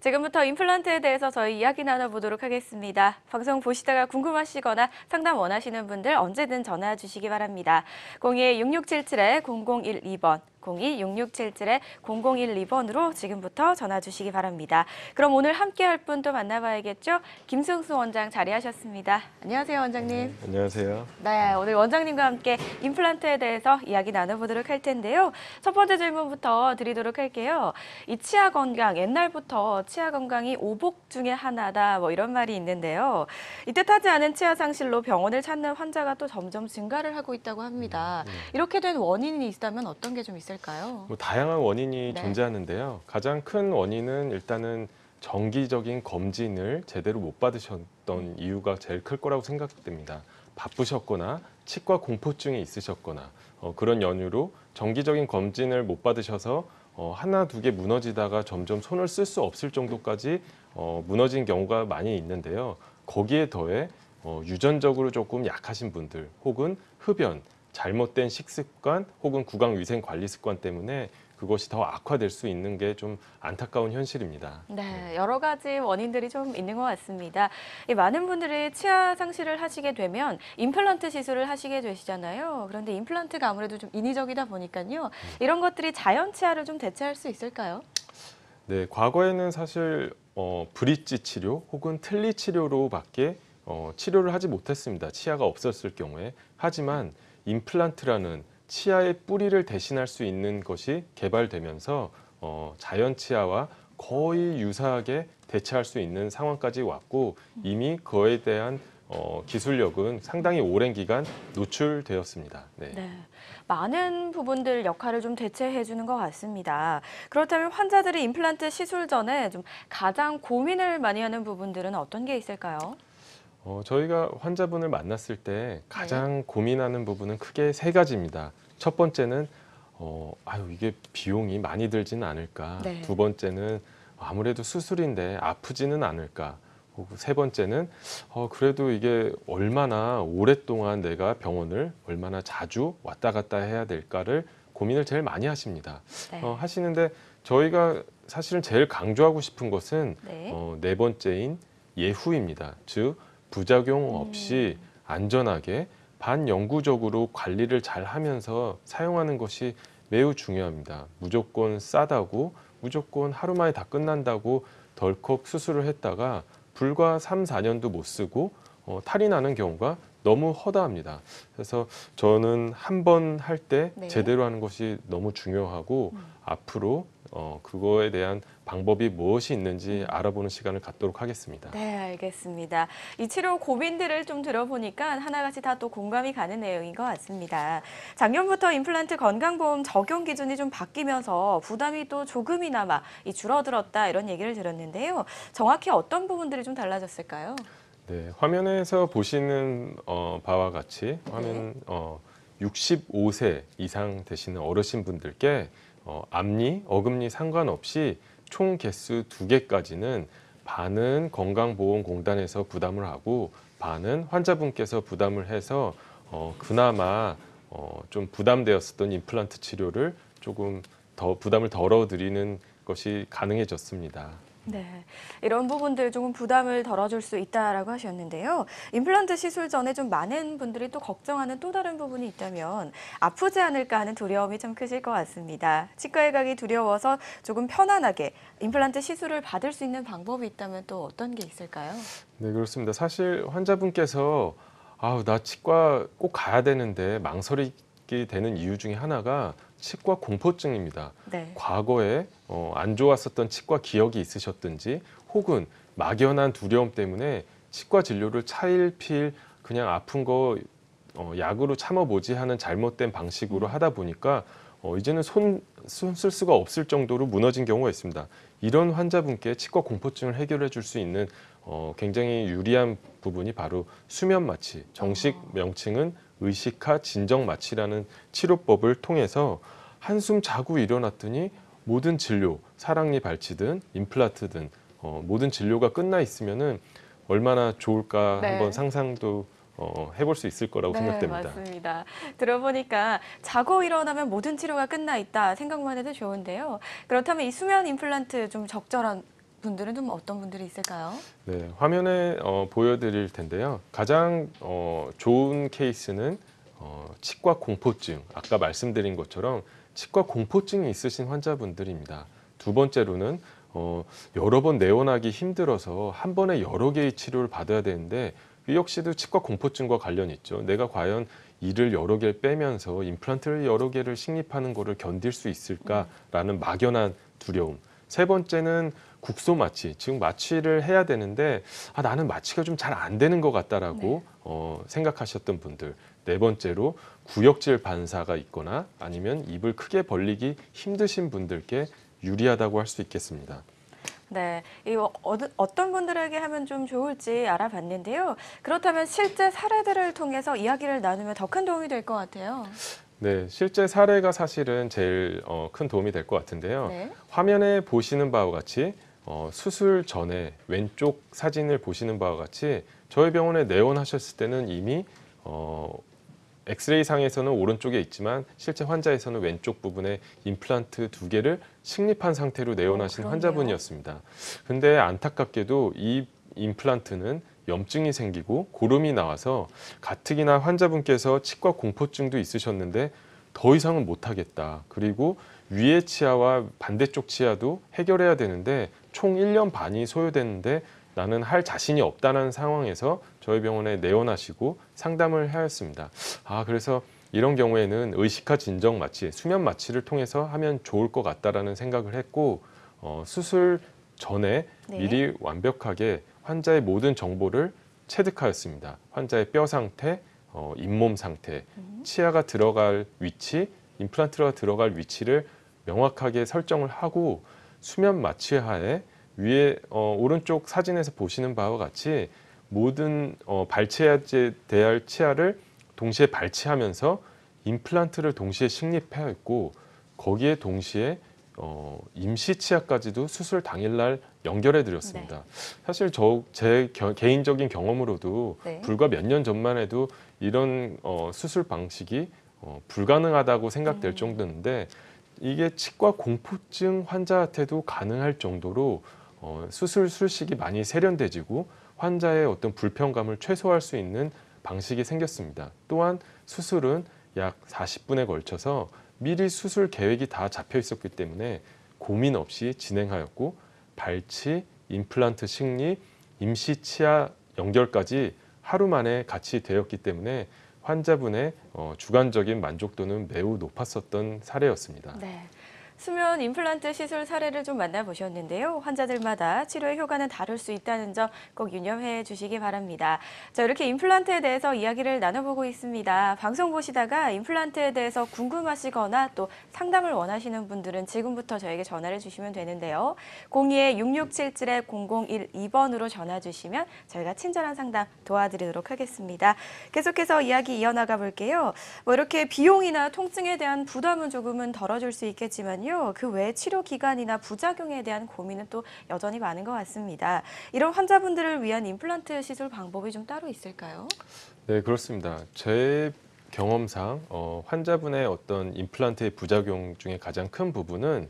지금부터 임플란트에 대해서 저희 이야기 나눠보도록 하겠습니다. 방송 보시다가 궁금하시거나 상담 원하시는 분들 언제든 전화 주시기 바랍니다. 02-6677-0012번, 02-6677-0012번으로 지금부터 전화 주시기 바랍니다. 그럼 오늘 함께할 분 또 만나봐야겠죠? 김승수 원장 자리하셨습니다. 안녕하세요, 원장님. 네, 안녕하세요. 네, 오늘 원장님과 함께 임플란트에 대해서 이야기 나눠보도록 할 텐데요. 첫 번째 질문부터 드리도록 할게요. 이 치아 건강, 옛날부터 치아 건강이 오복 중에 하나다, 뭐 이런 말이 있는데요. 이 뜻하지 않은 치아 상실로 병원을 찾는 환자가 또 점점 증가를 하고 있다고 합니다. 이렇게 된 원인이 있다면 어떤 게 좀 있을까요? 다양한 원인이 네. 존재하는데요. 가장 큰 원인은 일단은 정기적인 검진을 제대로 못 받으셨던 이유가 제일 클 거라고 생각됩니다. 바쁘셨거나 치과 공포증이 있으셨거나 그런 연유로 정기적인 검진을 못 받으셔서 하나 두 개 무너지다가 점점 손을 쓸 수 없을 정도까지 무너진 경우가 많이 있는데요. 거기에 더해 유전적으로 조금 약하신 분들 혹은 흡연, 잘못된 식습관 혹은 구강위생 관리 습관 때문에 그것이 더 악화될 수 있는 게 좀 안타까운 현실입니다. 네, 여러 가지 원인들이 좀 있는 것 같습니다. 많은 분들이 치아 상실을 하시게 되면 임플란트 시술을 하시게 되시잖아요. 그런데 임플란트가 아무래도 좀 인위적이다 보니까요. 이런 것들이 자연 치아를 좀 대체할 수 있을까요? 네, 과거에는 사실 브릿지 치료 혹은 틀니 치료로밖에 치료를 하지 못했습니다. 치아가 없었을 경우에. 하지만 임플란트라는 치아의 뿌리를 대신할 수 있는 것이 개발되면서 자연 치아와 거의 유사하게 대체할 수 있는 상황까지 왔고 이미 그에 대한 기술력은 상당히 오랜 기간 노출되었습니다. 네. 네, 많은 부분들 역할을 좀 대체해 주는 것 같습니다. 그렇다면 환자들이 임플란트 시술 전에 좀 가장 고민을 많이 하는 부분들은 어떤 게 있을까요? 저희가 환자분을 만났을 때 가장 고민하는 부분은 크게 세 가지입니다. 첫 번째는 이게 비용이 많이 들지는 않을까. 네. 두 번째는 아무래도 수술인데 아프지는 않을까. 혹은 세 번째는 그래도 이게 얼마나 오랫동안 내가 병원을 얼마나 자주 왔다 갔다 해야 될까를 고민을 제일 많이 하십니다. 네. 하시는데 저희가 사실은 제일 강조하고 싶은 것은 네. 네 번째인 예후입니다. 즉 부작용 없이 안전하게 반영구적으로 관리를 잘 하면서 사용하는 것이 매우 중요합니다. 무조건 싸다고 무조건 하루 만에 다 끝난다고 덜컥 수술을 했다가 불과 3, 4년도 못 쓰고 탈이 나는 경우가 너무 허다합니다. 그래서 저는 한 번 할 때 네. 제대로 하는 것이 너무 중요하고 앞으로 그거에 대한 방법이 무엇이 있는지 알아보는 시간을 갖도록 하겠습니다. 네, 알겠습니다. 이 치료 고민들을 좀 들어보니까 하나같이 다 또 공감이 가는 내용인 것 같습니다. 작년부터 임플란트 건강보험 적용 기준이 좀 바뀌면서 부담이 또 조금이나마 줄어들었다 이런 얘기를 들었는데요. 정확히 어떤 부분들이 좀 달라졌을까요? 네, 화면에서 보시는 바와 같이 화면 65세 이상 되시는 어르신분들께 앞니, 어금니 상관없이 총 개수 2개까지는 반은 건강보험공단에서 부담을 하고 반은 환자분께서 부담을 해서 그나마 좀 부담되었었던 임플란트 치료를 조금 더 부담을 덜어드리는 것이 가능해졌습니다. 네, 이런 부분들 조금 부담을 덜어줄 수 있다라고 하셨는데요. 임플란트 시술 전에 좀 많은 분들이 또 걱정하는 또 다른 부분이 있다면 아프지 않을까 하는 두려움이 좀 크실 것 같습니다. 치과에 가기 두려워서 조금 편안하게 임플란트 시술을 받을 수 있는 방법이 있다면 또 어떤 게 있을까요? 네, 그렇습니다. 사실 환자분께서 나 치과 꼭 가야 되는데 망설이게 되는 이유 중에 하나가 치과 공포증입니다. 네. 과거에 안 좋았었던 치과 기억이 있으셨든지 혹은 막연한 두려움 때문에 치과 진료를 차일피일 그냥 아픈 거 약으로 참아보지 하는 잘못된 방식으로 하다 보니까 이제는 손 쓸 수가 없을 정도로 무너진 경우가 있습니다. 이런 환자분께 치과 공포증을 해결해 줄 수 있는 굉장히 유리한 부분이 바로 수면 마취, 정식 명칭은 의식화 진정 마취라는 치료법을 통해서 한숨 자고 일어났더니 모든 진료, 사랑니 발치든 임플란트든 모든 진료가 끝나 있으면은 얼마나 좋을까 네. 한번 상상도 해볼 수 있을 거라고 네, 생각됩니다. 맞습니다. 들어보니까 자고 일어나면 모든 치료가 끝나 있다 생각만 해도 좋은데요. 그렇다면 이 수면 임플란트 좀 적절한 분들은 좀 어떤 분들이 있을까요? 네, 화면에 보여드릴 텐데요. 가장 좋은 케이스는 치과 공포증, 아까 말씀드린 것처럼 치과 공포증이 있으신 환자분들입니다. 두 번째로는 여러 번 내원하기 힘들어서 한 번에 여러 개의 치료를 받아야 되는데 이 역시도 치과 공포증과 관련이 있죠. 내가 과연 이를 여러 개를 빼면서 임플란트를 여러 개를 식립하는 것을 견딜 수 있을까라는 막연한 두려움. 세 번째는 국소 마취, 즉 마취를 해야 되는데 나는 마취가 좀 잘 안 되는 것 같다라고 생각하셨던 분들. 네 번째로 구역질 반사가 있거나 아니면 입을 크게 벌리기 힘드신 분들께 유리하다고 할 수 있겠습니다. 네, 어떤 분들에게 하면 좀 좋을지 알아봤는데요. 그렇다면 실제 사례들을 통해서 이야기를 나누면 더 큰 도움이 될 것 같아요. 네, 실제 사례가 사실은 제일 큰 도움이 될 것 같은데요. 네. 화면에 보시는 바와 같이 수술 전에 왼쪽 사진을 보시는 바와 같이 저희 병원에 내원하셨을 때는 이미 엑스레이 상에서는 오른쪽에 있지만 실제 환자에서는 왼쪽 부분에 임플란트 2개를 식립한 상태로 내원하신 그러네요. 환자분이었습니다. 근데 안타깝게도 이 임플란트는 염증이 생기고 고름이 나와서 가뜩이나 환자분께서 치과 공포증도 있으셨는데 더 이상은 못하겠다. 그리고 위의 치아와 반대쪽 치아도 해결해야 되는데 총 1년 반이 소요되는데 나는 할 자신이 없다는 상황에서 저희 병원에 내원하시고 상담을 하였습니다. 그래서 이런 경우에는 의식화 진정 마취, 수면 마취를 통해서 하면 좋을 것 같다라는 생각을 했고 수술 전에 네. 미리 완벽하게 환자의 모든 정보를 체득하였습니다. 환자의 뼈 상태, 잇몸 상태, 치아가 들어갈 위치, 임플란트가 들어갈 위치를 명확하게 설정을 하고 수면 마취하에 위에 오른쪽 사진에서 보시는 바와 같이 모든 발치해야 될 치아를 동시에 발치하면서 임플란트를 동시에 식립하였고 거기에 동시에 임시 치아까지도 수술 당일날 연결해 드렸습니다. 사실 제 개인적인 경험으로도 네. 불과 몇 년 전만 해도 이런 수술 방식이 불가능하다고 생각될 정도인데 이게 치과 공포증 환자한테도 가능할 정도로 수술 술식이 많이 세련돼지고 환자의 어떤 불편감을 최소화할 수 있는 방식이 생겼습니다. 또한 수술은 약 40분에 걸쳐서 미리 수술 계획이 다 잡혀 있었기 때문에 고민 없이 진행하였고 발치, 임플란트 식립, 임시 치아 연결까지 하루 만에 같이 되었기 때문에 환자분의 주관적인 만족도는 매우 높았었던 사례였습니다. 네. 수면 임플란트 시술 사례를 좀 만나보셨는데요. 환자들마다 치료의 효과는 다를 수 있다는 점 꼭 유념해 주시기 바랍니다. 자, 이렇게 임플란트에 대해서 이야기를 나눠보고 있습니다. 방송 보시다가 임플란트에 대해서 궁금하시거나 또 상담을 원하시는 분들은 지금부터 저에게 전화를 주시면 되는데요. 02-6677-0012번으로 전화 주시면 저희가 친절한 상담 도와드리도록 하겠습니다. 계속해서 이야기 이어나가 볼게요. 이렇게 비용이나 통증에 대한 부담은 조금은 덜어줄 수 있겠지만요. 그 외 치료 기간이나 부작용에 대한 고민은 또 여전히 많은 것 같습니다. 이런 환자분들을 위한 임플란트 시술 방법이 좀 따로 있을까요? 네, 그렇습니다. 제 경험상 환자분의 어떤 임플란트의 부작용 중에 가장 큰 부분은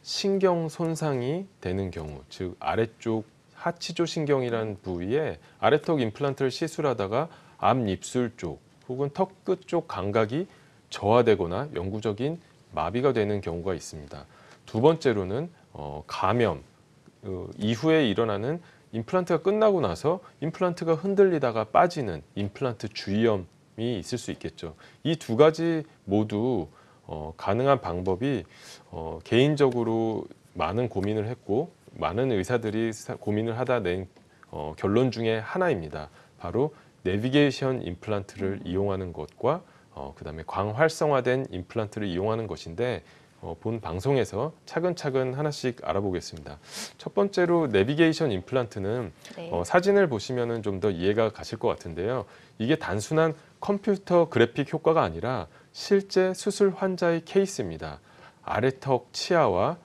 신경 손상이 되는 경우, 즉 아래쪽 하치조 신경이라는 부위에 아래턱 임플란트를 시술하다가 앞 입술 쪽 혹은 턱 끝 쪽 감각이 저하되거나 영구적인 마비가 되는 경우가 있습니다. 두 번째로는 감염 이후에 일어나는 임플란트가 끝나고 나서 임플란트가 흔들리다가 빠지는 임플란트 주위염이 있을 수 있겠죠. 이 두 가지 모두 가능한 방법이 개인적으로 많은 고민을 했고 많은 의사들이 고민을 하다 낸 결론 중에 하나입니다. 바로 내비게이션 임플란트를 이용하는 것과 그다음에 광활성화된 임플란트를 이용하는 것인데 본 방송에서 차근차근 하나씩 알아보겠습니다. 첫 번째로 내비게이션 임플란트는 네. 사진을 보시면 좀 더 이해가 가실 것 같은데요. 이게 단순한 컴퓨터 그래픽 효과가 아니라 실제 수술 환자의 케이스입니다. 아래턱 치아와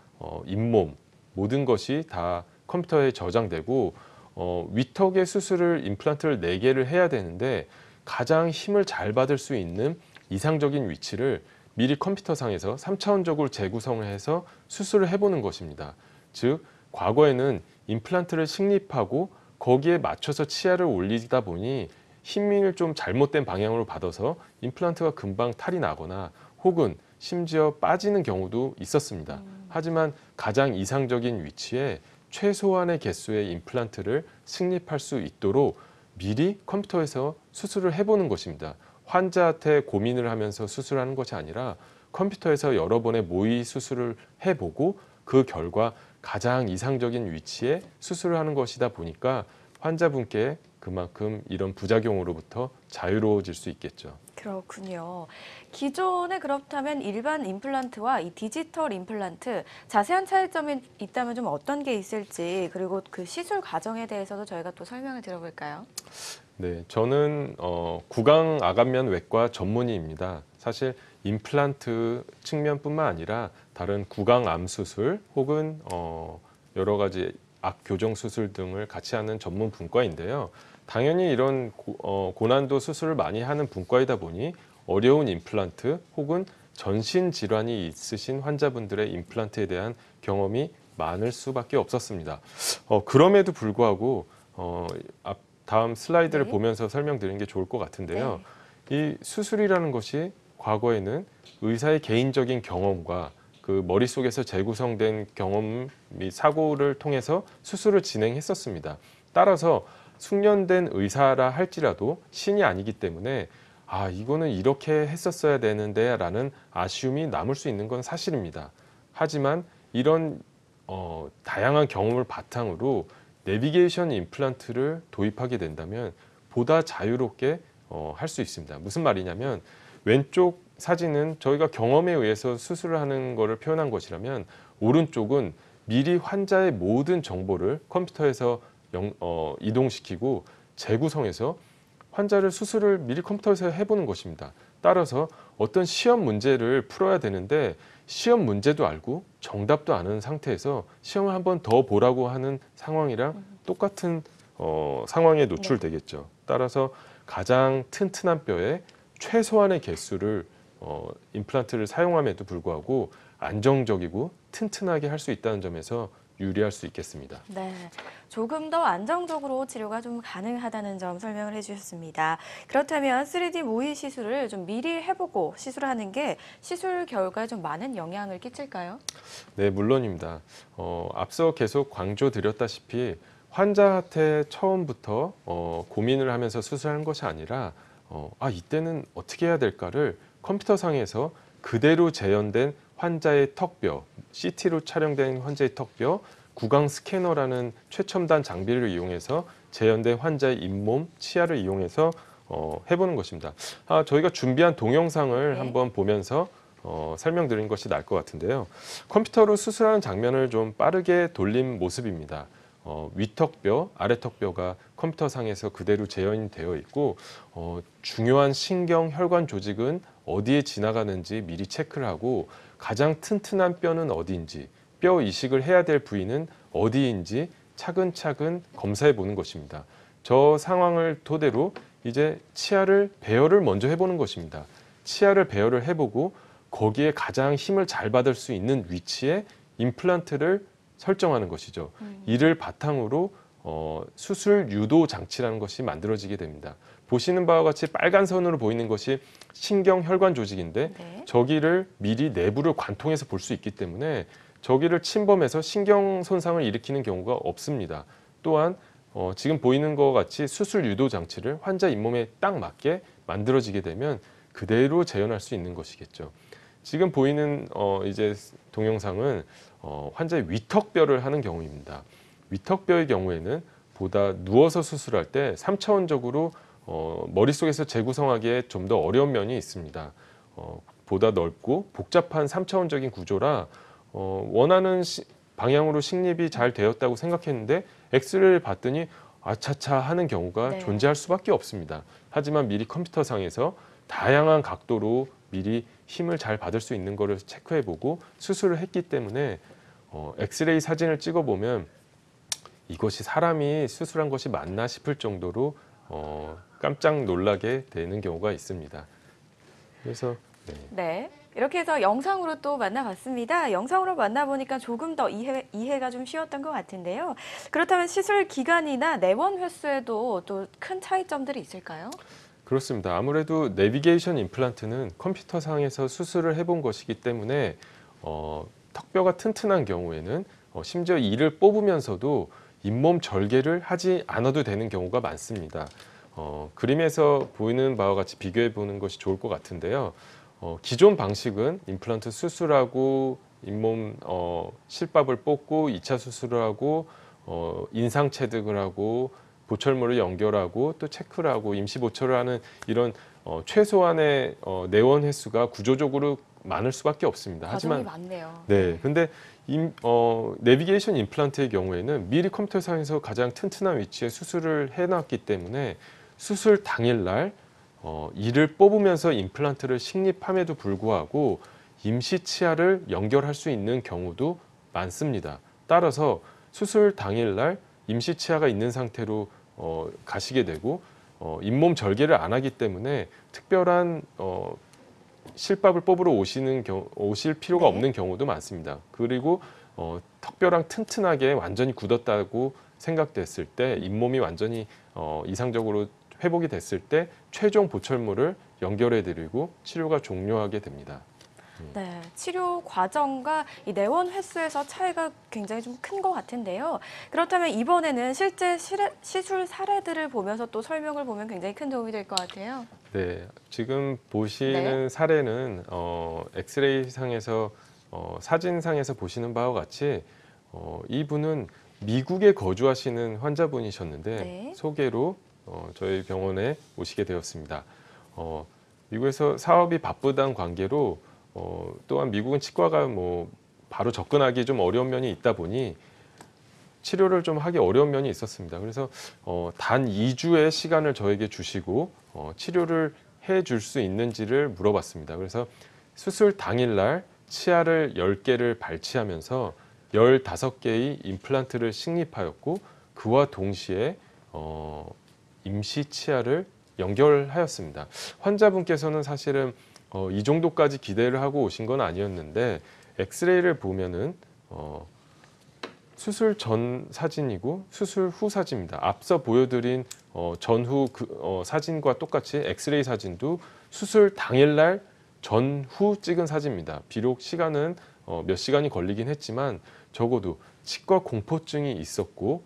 잇몸 모든 것이 다 컴퓨터에 저장되고 위턱의 수술을 임플란트를 4개를 해야 되는데 가장 힘을 잘 받을 수 있는 이상적인 위치를 미리 컴퓨터상에서 3차원적으로 재구성을 해서 수술을 해보는 것입니다. 즉 과거에는 임플란트를 식립하고 거기에 맞춰서 치아를 올리다 보니 힘을 좀 잘못된 방향으로 받아서 임플란트가 금방 탈이 나거나 혹은 심지어 빠지는 경우도 있었습니다. 하지만 가장 이상적인 위치에 최소한의 개수의 임플란트를 식립할 수 있도록 미리 컴퓨터에서 수술을 해보는 것입니다. 환자한테 고민을 하면서 수술하는 것이 아니라 컴퓨터에서 여러 번의 모의 수술을 해보고 그 결과 가장 이상적인 위치에 수술을 하는 것이다 보니까 환자분께 그만큼 이런 부작용으로부터 자유로워질 수 있겠죠. 그렇군요. 기존에 그렇다면 일반 임플란트와 이 디지털 임플란트 자세한 차이점이 있다면 좀 어떤 게 있을지 그리고 그 시술 과정에 대해서도 저희가 또 설명을 들어볼까요? 네, 저는 구강 아간면 외과 전문의입니다. 사실 임플란트 측면뿐만 아니라 다른 구강암 수술 혹은 여러 가지 악 교정 수술 등을 같이 하는 전문 분과인데요. 당연히 이런 고난도 수술을 많이 하는 분과이다 보니 어려운 임플란트 혹은 전신 질환이 있으신 환자분들의 임플란트에 대한 경험이 많을 수밖에 없었습니다. 그럼에도 불구하고 다음 슬라이드를 네. 보면서 설명드리는 게 좋을 것 같은데요. 이 수술이라는 것이 과거에는 의사의 개인적인 경험과 그 머릿속에서 재구성된 경험 및 사고를 통해서 수술을 진행했었습니다. 따라서 숙련된 의사라 할지라도 신이 아니기 때문에 이거는 이렇게 했었어야 되는데 라는 아쉬움이 남을 수 있는 건 사실입니다. 하지만 이런 다양한 경험을 바탕으로 내비게이션 임플란트를 도입하게 된다면 보다 자유롭게 할 수 있습니다. 무슨 말이냐면 왼쪽 사진은 저희가 경험에 의해서 수술을 하는 것을 표현한 것이라면 오른쪽은 미리 환자의 모든 정보를 컴퓨터에서 이동시키고 재구성해서 환자를 수술을 미리 컴퓨터에서 해보는 것입니다. 따라서 어떤 시험 문제를 풀어야 되는데 시험 문제도 알고 정답도 아는 상태에서 시험을 한 번 더 보라고 하는 상황이랑 똑같은 상황에 노출되겠죠. 따라서 가장 튼튼한 뼈에 최소한의 개수를 임플란트를 사용함에도 불구하고 안정적이고 튼튼하게 할 수 있다는 점에서 유리할 수 있겠습니다. 네, 조금 더 안정적으로 치료가 좀 가능하다는 점 설명을 해주셨습니다. 그렇다면 3D 모의 시술을 좀 미리 해보고 시술하는 게 시술 결과에 좀 많은 영향을 끼칠까요? 네, 물론입니다. 앞서 계속 강조드렸다시피 환자한테 처음부터 고민을 하면서 수술하는 것이 아니라 이때는 어떻게 해야 될까를 컴퓨터상에서 그대로 재현된 환자의 턱뼈, CT로 촬영된 환자의 턱뼈, 구강 스캐너라는 최첨단 장비를 이용해서 재현된 환자의 잇몸, 치아를 이용해서 해보는 것입니다. 저희가 준비한 동영상을 네. 한번 보면서 설명드리는 것이 나을 것 같은데요. 컴퓨터로 수술하는 장면을 좀 빠르게 돌린 모습입니다. 위턱뼈, 아래턱뼈가 컴퓨터상에서 그대로 재현이 되어 있고 중요한 신경, 혈관 조직은 어디에 지나가는지 미리 체크를 하고 가장 튼튼한 뼈는 어디인지, 뼈 이식을 해야 될 부위는 어디인지 차근차근 검사해 보는 것입니다. 저 상황을 토대로 이제 치아를 배열을 먼저 해보는 것입니다. 치아를 배열을 해보고 거기에 가장 힘을 잘 받을 수 있는 위치에 임플란트를 설정하는 것이죠. 이를 바탕으로 수술 유도 장치라는 것이 만들어지게 됩니다. 보시는 바와 같이 빨간 선으로 보이는 것이 신경 혈관 조직인데 네. 저기를 미리 내부를 관통해서 볼 수 있기 때문에 저기를 침범해서 신경 손상을 일으키는 경우가 없습니다. 또한 지금 보이는 것 같이 수술 유도 장치를 환자 잇몸에 딱 맞게 만들어지게 되면 그대로 재현할 수 있는 것이겠죠. 지금 보이는 이제 동영상은 환자의 위턱뼈를 하는 경우입니다. 위턱뼈의 경우에는 보다 누워서 수술할 때 3차원적으로 머릿속에서 재구성하기에 좀 더 어려운 면이 있습니다. 보다 넓고 복잡한 3차원적인 구조라 원하는 방향으로 식립이 잘 되었다고 생각했는데 엑스레이를 봤더니 아차차 하는 경우가 네. 존재할 수밖에 없습니다. 하지만 미리 컴퓨터상에서 다양한 각도로 미리 힘을 잘 받을 수 있는 것을 체크해보고 수술을 했기 때문에 엑스레이 사진을 찍어보면 이것이 사람이 수술한 것이 맞나 싶을 정도로 깜짝 놀라게 되는 경우가 있습니다. 그래서 네. 이렇게 해서 영상으로 또 만나봤습니다. 영상으로 만나보니까 조금 더 이해가 좀 쉬웠던 것 같은데요. 그렇다면 시술 기간이나 내원 횟수에도 또 큰 차이점들이 있을까요? 그렇습니다. 아무래도 내비게이션 임플란트는 컴퓨터상에서 수술을 해본 것이기 때문에 턱뼈가 튼튼한 경우에는 심지어 이를 뽑으면서도 잇몸 절개를 하지 않아도 되는 경우가 많습니다. 그림에서 보이는 바와 같이 비교해 보는 것이 좋을 것 같은데요. 기존 방식은 임플란트 수술하고 잇몸 실밥을 뽑고 2차 수술을 하고 인상 체득을 하고 보철물을 연결하고 또 체크를 하고 임시 보철을 하는 이런 최소한의 내원 횟수가 구조적으로 많을 수밖에 없습니다. 과정이 하지만 많네요. 네, 근데 내비게이션 임플란트의 경우에는 미리 컴퓨터상에서 가장 튼튼한 위치에 수술을 해놨기 때문에 수술 당일날 이를 뽑으면서 임플란트를 식립함에도 불구하고 임시 치아를 연결할 수 있는 경우도 많습니다. 따라서 수술 당일날 임시 치아가 있는 상태로 가시게 되고 잇몸 절개를 안 하기 때문에 특별한 실밥을 뽑으러 오실 필요가 네. 없는 경우도 많습니다. 그리고 턱뼈랑 튼튼하게 완전히 굳었다고 생각됐을 때 잇몸이 완전히 이상적으로 회복이 됐을 때 최종 보철물을 연결해 드리고 치료가 종료하게 됩니다. 네, 치료 과정과 이 내원 횟수에서 차이가 굉장히 좀 큰 것 같은데요. 그렇다면 이번에는 실제 시술 사례들을 보면서 또 설명을 보면 굉장히 큰 도움이 될 것 같아요. 네, 지금 보시는 사례는 엑스레이 상에서 사진상에서 보시는 바와 같이 이분은 미국에 거주하시는 환자분이셨는데 네. 소개로 저희 병원에 오시게 되었습니다. 미국에서 사업이 바쁘단 관계로 또한 미국은 치과가 뭐 바로 접근하기 좀 어려운 면이 있다 보니 치료를 좀 하기 어려운 면이 있었습니다. 그래서 단 2주의 시간을 저에게 주시고 치료를 해줄 수 있는지를 물어봤습니다. 그래서 수술 당일날 치아를 10개를 발치하면서 15개의 임플란트를 식립하였고 그와 동시에 임시 치아를 연결하였습니다. 환자분께서는 사실은 이 정도까지 기대를 하고 오신 건 아니었는데 엑스레이를 보면은 수술 전 사진이고 수술 후 사진입니다. 앞서 보여드린 전후 사진과 똑같이 엑스레이 사진도 수술 당일날 전후 찍은 사진입니다. 비록 시간은 몇 시간이 걸리긴 했지만 적어도 치과 공포증이 있었고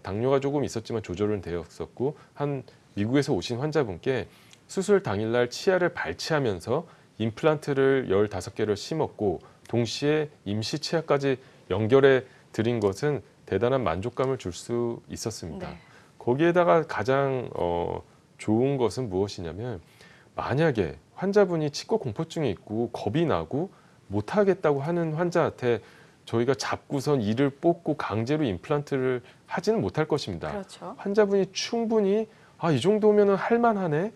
당뇨가 조금 있었지만 조절은 되었었고 한 미국에서 오신 환자분께 수술 당일날 치아를 발치하면서 임플란트를 15개를 심었고 동시에 임시 치아까지 연결해 드린 것은 대단한 만족감을 줄 수 있었습니다. 네. 거기에다가 가장 좋은 것은 무엇이냐면 만약에 환자분이 치과 공포증이 있고 겁이 나고 못하겠다고 하는 환자한테 저희가 잡고선 이를 뽑고 강제로 임플란트를 하지는 못할 것입니다. 그렇죠. 환자분이 충분히 이 정도면은 할만하네.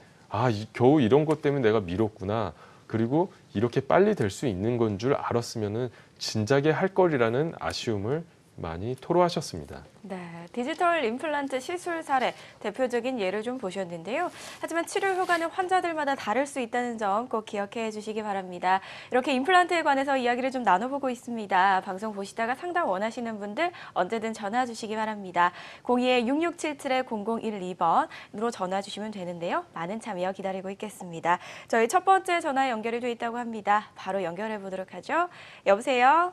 겨우 이런 것 때문에 내가 미뤘구나. 그리고 이렇게 빨리 될 수 있는 건 줄 알았으면은 진작에 할 거리라는 아쉬움을 많이 토로하셨습니다. 네, 디지털 임플란트 시술 사례 대표적인 예를 좀 보셨는데요. 하지만 치료 효과는 환자들마다 다를 수 있다는 점 꼭 기억해 주시기 바랍니다. 이렇게 임플란트에 관해서 이야기를 좀 나눠보고 있습니다. 방송 보시다가 상담 원하시는 분들 언제든 전화 주시기 바랍니다. 02-6677-0012번으로 전화 주시면 되는데요. 많은 참여 기다리고 있겠습니다. 저희 첫 번째 전화 연결이 돼 있다고 합니다. 바로 연결해 보도록 하죠. 여보세요?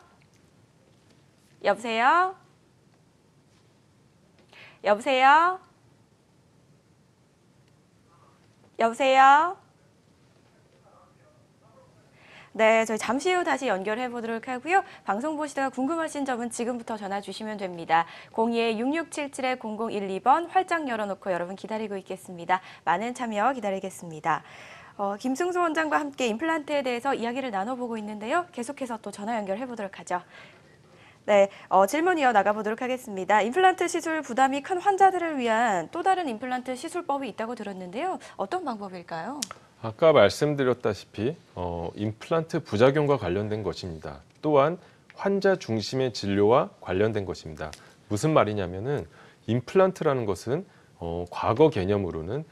여보세요? 여보세요? 여보세요? 네, 저희 잠시 후 다시 연결해 보도록 하고요. 방송 보시다가 궁금하신 점은 지금부터 전화 주시면 됩니다. 02-6677-0012번 활짝 열어놓고 여러분 기다리고 있겠습니다. 많은 참여 기다리겠습니다. 김승수 원장과 함께 임플란트에 대해서 이야기를 나눠보고 있는데요. 계속해서 또 전화 연결해 보도록 하죠. 네, 질문 이어나가 보도록 하겠습니다. 임플란트 시술 부담이 큰 환자들을 위한 또 다른 임플란트 시술법이 있다고 들었는데요. 어떤 방법일까요? 아까 말씀드렸다시피 임플란트 부작용과 관련된 것입니다. 또한 환자 중심의 진료와 관련된 것입니다. 무슨 말이냐면은 임플란트라는 것은 과거 개념으로는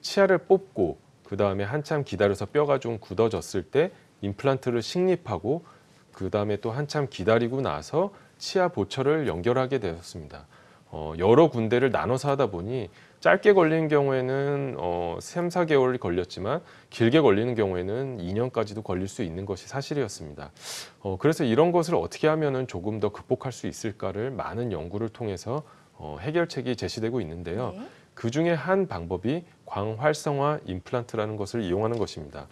치아를 뽑고 그 다음에 한참 기다려서 뼈가 좀 굳어졌을 때 임플란트를 식립하고 그 다음에 또 한참 기다리고 나서 치아 보철을 연결하게 되었습니다. 여러 군데를 나눠서 하다 보니 짧게 걸리는 경우에는 3, 4개월이 걸렸지만 길게 걸리는 경우에는 2년까지도 걸릴 수 있는 것이 사실이었습니다. 그래서 이런 것을 어떻게 하면은 조금 더 극복할 수 있을까를 많은 연구를 통해서 해결책이 제시되고 있는데요. 네. 그 중에 한 방법이 광활성화 임플란트라는 것을 이용하는 것입니다.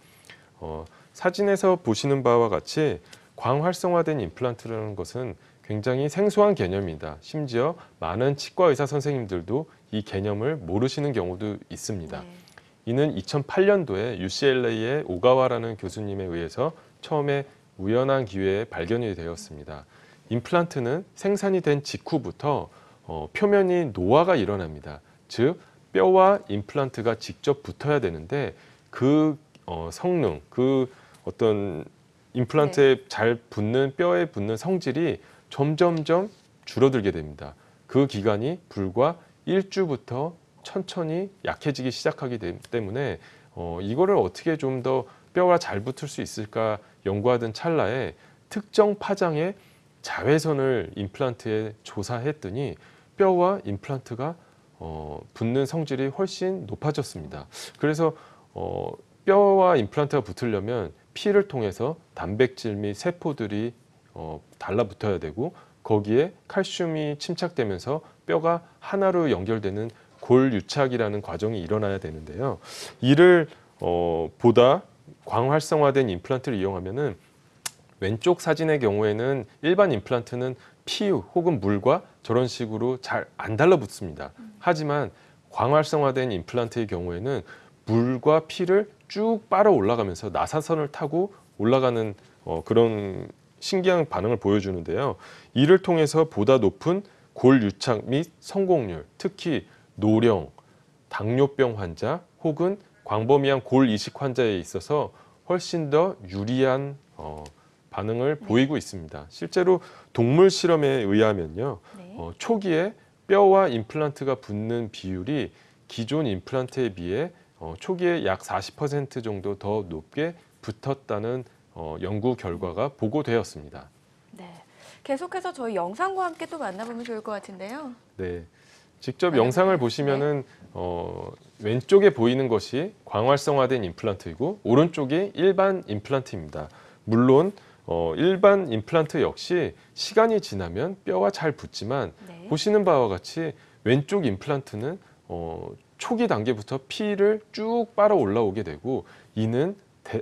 사진에서 보시는 바와 같이 광활성화된 임플란트라는 것은 굉장히 생소한 개념입니다. 심지어 많은 치과 의사 선생님들도 이 개념을 모르시는 경우도 있습니다. 네. 이는 2008년도에 UCLA의 오가와라는 교수님에 의해서 처음에 우연한 기회에 발견이 되었습니다. 임플란트는 생산이 된 직후부터 표면이 노화가 일어납니다. 즉 뼈와 임플란트가 직접 붙어야 되는데 그 성능, 그 어떤 임플란트에 잘 붙는 뼈에 붙는 성질이 점점점 줄어들게 됩니다. 그 기간이 불과 1주부터 천천히 약해지기 시작하기 때문에 이거를 어떻게 좀 더 뼈와 잘 붙을 수 있을까 연구하던 찰나에 특정 파장의 자외선을 임플란트에 조사했더니 뼈와 임플란트가 붙는 성질이 훨씬 높아졌습니다. 그래서 뼈와 임플란트가 붙으려면 피를 통해서 단백질 및 세포들이 달라붙어야 되고 거기에 칼슘이 침착되면서 뼈가 하나로 연결되는 골유착이라는 과정이 일어나야 되는데요. 이를 보다 광활성화된 임플란트를 이용하면은 왼쪽 사진의 경우에는 일반 임플란트는 피 혹은 물과 저런 식으로 잘 안 달라붙습니다. 하지만 광활성화된 임플란트의 경우에는 물과 피를 쭉 빨아 올라가면서 나사선을 타고 올라가는 그런 신기한 반응을 보여주는데요. 이를 통해서 보다 높은 골 유착 및 성공률, 특히 노령, 당뇨병 환자 혹은 광범위한 골 이식 환자에 있어서 훨씬 더 유리한 반응을 보이고 있습니다. 실제로 동물 실험에 의하면요, 네. 초기에 뼈와 임플란트가 붙는 비율이 기존 임플란트에 비해 초기에 약 40% 정도 더 높게 붙었다는 연구 결과가 보고되었습니다. 네. 계속해서 저희 영상과 함께 또 만나보면 좋을 것 같은데요. 네, 직접 영상을 보시면은 왼쪽에 보이는 것이 광활성화된 임플란트이고 오른쪽이 일반 임플란트입니다. 물론 일반 임플란트 역시 시간이 지나면 뼈와 잘 붙지만 네. 보시는 바와 같이 왼쪽 임플란트는 초기 단계부터 피를 쭉 빨아 올라오게 되고 이는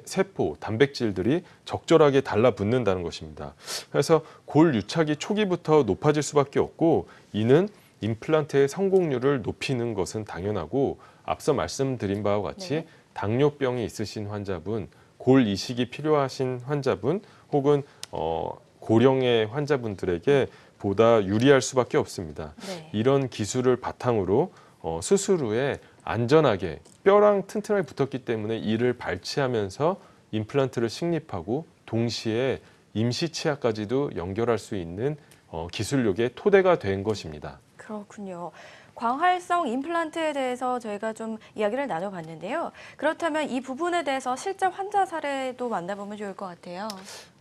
세포, 단백질들이 적절하게 달라붙는다는 것입니다. 그래서 골 유착이 초기부터 높아질 수밖에 없고 이는 임플란트의 성공률을 높이는 것은 당연하고 앞서 말씀드린 바와 같이 네. 당뇨병이 있으신 환자분, 골 이식이 필요하신 환자분 혹은 고령의 환자분들에게 보다 유리할 수밖에 없습니다. 네. 이런 기술을 바탕으로 수술 후에 안전하게 뼈랑 튼튼하게 붙었기 때문에 이를 발치하면서 임플란트를 식립하고 동시에 임시 치아까지도 연결할 수 있는 기술력의 토대가 된 것입니다. 그렇군요. 광활성 임플란트에 대해서 저희가 좀 이야기를 나눠봤는데요. 그렇다면 이 부분에 대해서 실제 환자 사례도 만나보면 좋을 것 같아요.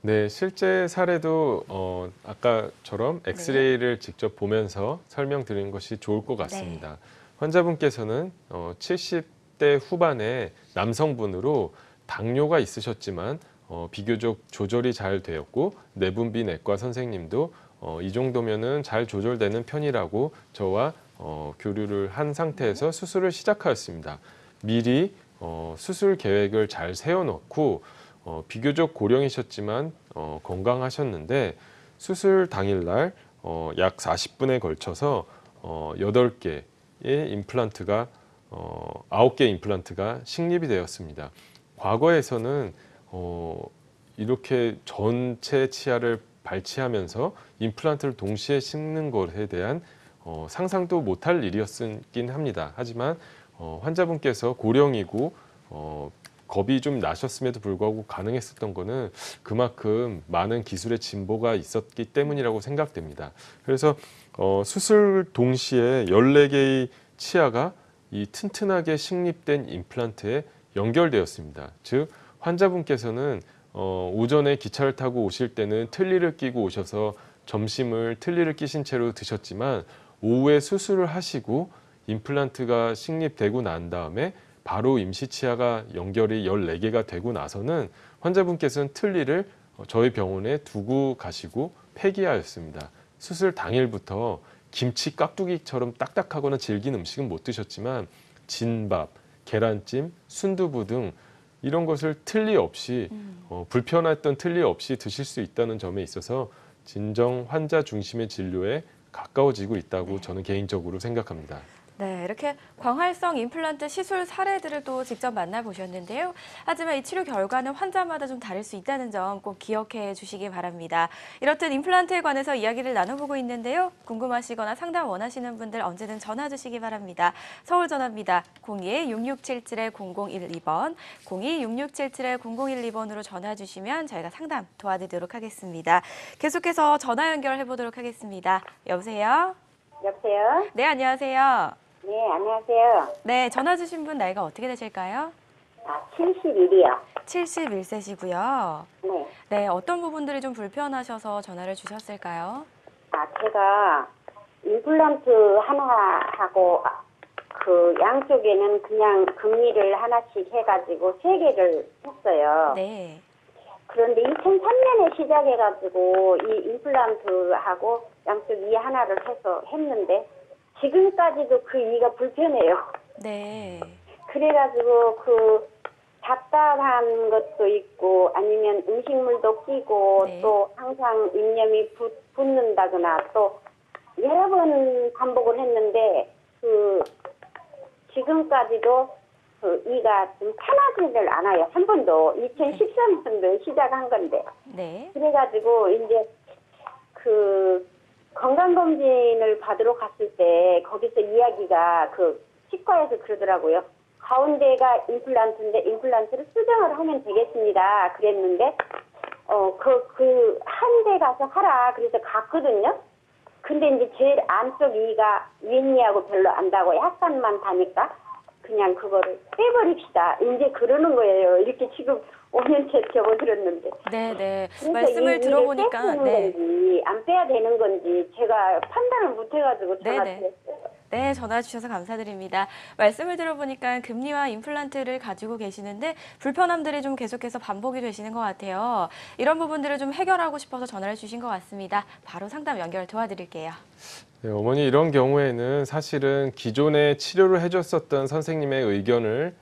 네, 실제 사례도 아까처럼 엑스레이를 직접 보면서 설명드리는 것이 좋을 것 같습니다. 환자분께서는 70대 후반의 남성분으로 당뇨가 있으셨지만 비교적 조절이 잘 되었고 내분비 내과 선생님도 이 정도면은 잘 조절되는 편이라고 저와 교류를 한 상태에서 수술을 시작하였습니다. 미리 수술 계획을 잘 세워놓고 비교적 고령이셨지만 건강하셨는데 수술 당일날 약 40분에 걸쳐서 8개의 임플란트가 9개 임플란트가 식립이 되었습니다. 과거에서는 이렇게 전체 치아를 발치하면서 임플란트를 동시에 심는 것에 대한 상상도 못할 일이었긴 합니다. 하지만 환자분께서 고령이고 겁이 좀 나셨음에도 불구하고 가능했었던 거는 그만큼 많은 기술의 진보가 있었기 때문이라고 생각됩니다. 그래서 수술 동시에 14개의 치아가 이 튼튼하게 식립된 임플란트에 연결되었습니다. 즉 환자분께서는 오전에 기차를 타고 오실 때는 틀니를 끼고 오셔서 점심을 틀니를 끼신 채로 드셨지만 오후에 수술을 하시고 임플란트가 식립되고 난 다음에 바로 임시치아가 연결이 14개가 되고 나서는 환자분께서는 틀니를 저희 병원에 두고 가시고 폐기하였습니다. 수술 당일부터 김치 깍두기처럼 딱딱하거나 질긴 음식은 못 드셨지만 진밥, 계란찜, 순두부 등 이런 것을 틀니 없이 불편했던 틀니 없이 드실 수 있다는 점에 있어서 진정 환자 중심의 진료에 가까워지고 있다고 저는 개인적으로 생각합니다. 네, 이렇게 광활성 임플란트 시술 사례들을 또 직접 만나보셨는데요. 하지만 이 치료 결과는 환자마다 좀 다를 수 있다는 점 꼭 기억해 주시기 바랍니다. 이렇듯 임플란트에 관해서 이야기를 나눠보고 있는데요. 궁금하시거나 상담 원하시는 분들 언제든 전화 주시기 바랍니다. 서울 전화입니다. 02-6677-0012번, 02-6677-0012번으로 전화 주시면 저희가 상담 도와드리도록 하겠습니다. 계속해서 전화 연결해 보도록 하겠습니다. 여보세요? 여보세요? 네, 안녕하세요. 네, 안녕하세요. 네, 전화 주신 분 나이가 어떻게 되실까요? 71이요. 71세시고요. 네. 네, 어떤 부분들이 좀 불편하셔서 전화를 주셨을까요? 제가 임플란트 하나 하고 그 양쪽에는 그냥 금리를 하나씩 해가지고 3개를 했어요. 네. 그런데 2003년에 시작해가지고 이 임플란트하고 양쪽 이 하나를 해서 했는데 지금까지도 그 이가 불편해요. 네. 그래가지고 그 답답한 것도 있고 아니면 음식물도 끼고 네. 또 항상 입념이 붓는다거나 또 여러 번 반복을 했는데 그 지금까지도 그 이가 좀 편하지를 않아요. 한 번도 2013년도에 시작한 건데 네. 그래가지고 이제 그 건강검진을 받으러 갔을 때 거기서 이야기가 그 치과에서 그러더라고요. 가운데가 임플란트인데 임플란트를 수정을 하면 되겠습니다. 그랬는데 한 대 가서 하라. 그래서 갔거든요. 근데 이제 제일 안쪽 이가 윗니하고 별로 안다고 약간만 다니까 그냥 그거를 빼버립시다. 이제 그러는 거예요. 이렇게 지금 5년째 접어들었는데. 네, 네. 그래서 말씀을 이 들어보니까 빼야 되는 네. 건지 안 빼야 되는 건지 제가 판단을 못 해가지고 네네. 전화드렸어요. 네, 전화 주셔서 감사드립니다. 말씀을 들어보니까 금리와 임플란트를 가지고 계시는데 불편함들이 좀 계속해서 반복이 되시는 것 같아요. 이런 부분들을 좀 해결하고 싶어서 전화를 주신 것 같습니다. 바로 상담 연결 도와드릴게요. 네, 어머니 이런 경우에는 사실은 기존에 치료를 해줬었던 선생님의 의견을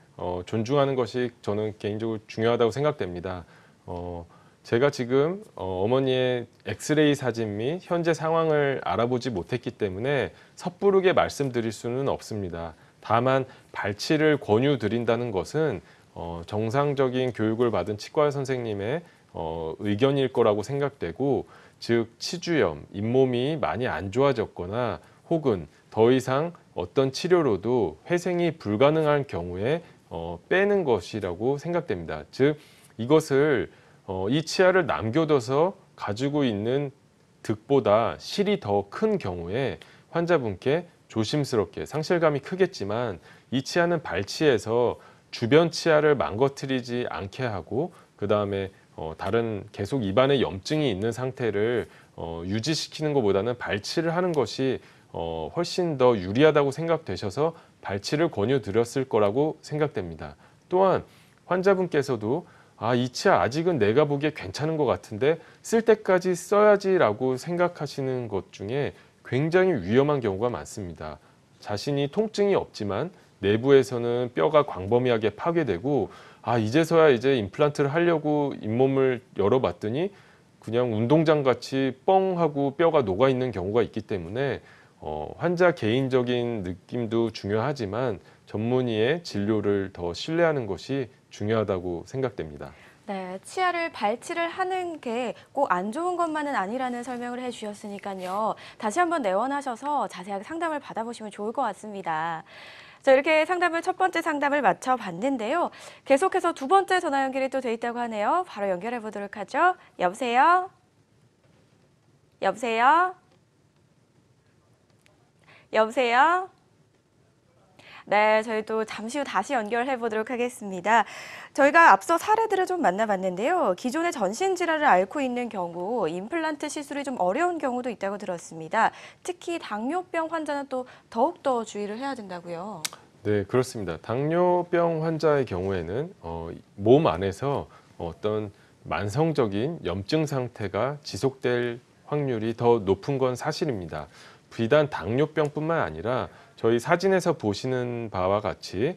존중하는 것이 저는 개인적으로 중요하다고 생각됩니다. 제가 지금 어머니의 엑스레이 사진 및 현재 상황을 알아보지 못했기 때문에 섣부르게 말씀드릴 수는 없습니다. 다만 발치를 권유드린다는 것은 정상적인 교육을 받은 치과 선생님의 의견일 거라고 생각되고 즉 치주염, 잇몸이 많이 안 좋아졌거나 혹은 더 이상 어떤 치료로도 회생이 불가능한 경우에 빼는 것이라고 생각됩니다. 즉 이것을 이 치아를 남겨둬서 가지고 있는 득보다 실이 더 큰 경우에 환자분께 조심스럽게 상실감이 크겠지만 이 치아는 발치해서 주변 치아를 망가뜨리지 않게 하고 그 다음에 다른 계속 입안에 염증이 있는 상태를 유지시키는 것보다는 발치를 하는 것이 훨씬 더 유리하다고 생각되셔서 발치를 권유드렸을 거라고 생각됩니다. 또한 환자분께서도 이 치아 아직은 내가 보기에 괜찮은 것 같은데 쓸 때까지 써야지라고 생각하시는 것 중에 굉장히 위험한 경우가 많습니다. 자신이 통증이 없지만 내부에서는 뼈가 광범위하게 파괴되고 이제서야 이제 임플란트를 하려고 잇몸을 열어봤더니 그냥 운동장 같이 뻥 하고 뼈가 녹아 있는 경우가 있기 때문에 환자 개인적인 느낌도 중요하지만 전문의의 진료를 더 신뢰하는 것이 중요하다고 생각됩니다. 네, 치아를 발치를 하는 게 꼭 안 좋은 것만은 아니라는 설명을 해주셨으니까요. 다시 한번 내원하셔서 자세하게 상담을 받아보시면 좋을 것 같습니다. 자, 이렇게 첫 번째 상담을 마쳐봤는데요. 계속해서 두 번째 전화 연결이 또 돼 있다고 하네요. 바로 연결해 보도록 하죠. 여보세요? 여보세요? 여보세요? 네, 저희도 잠시 후 다시 연결해 보도록 하겠습니다. 저희가 앞서 사례들을 좀 만나봤는데요. 기존의 전신 질환을 앓고 있는 경우 임플란트 시술이 좀 어려운 경우도 있다고 들었습니다. 특히 당뇨병 환자는 또 더욱더 주의를 해야 된다고요. 네, 그렇습니다. 당뇨병 환자의 경우에는 몸 안에서 어떤 만성적인 염증 상태가 지속될 확률이 더 높은 건 사실입니다. 비단 당뇨병뿐만 아니라 저희 사진에서 보시는 바와 같이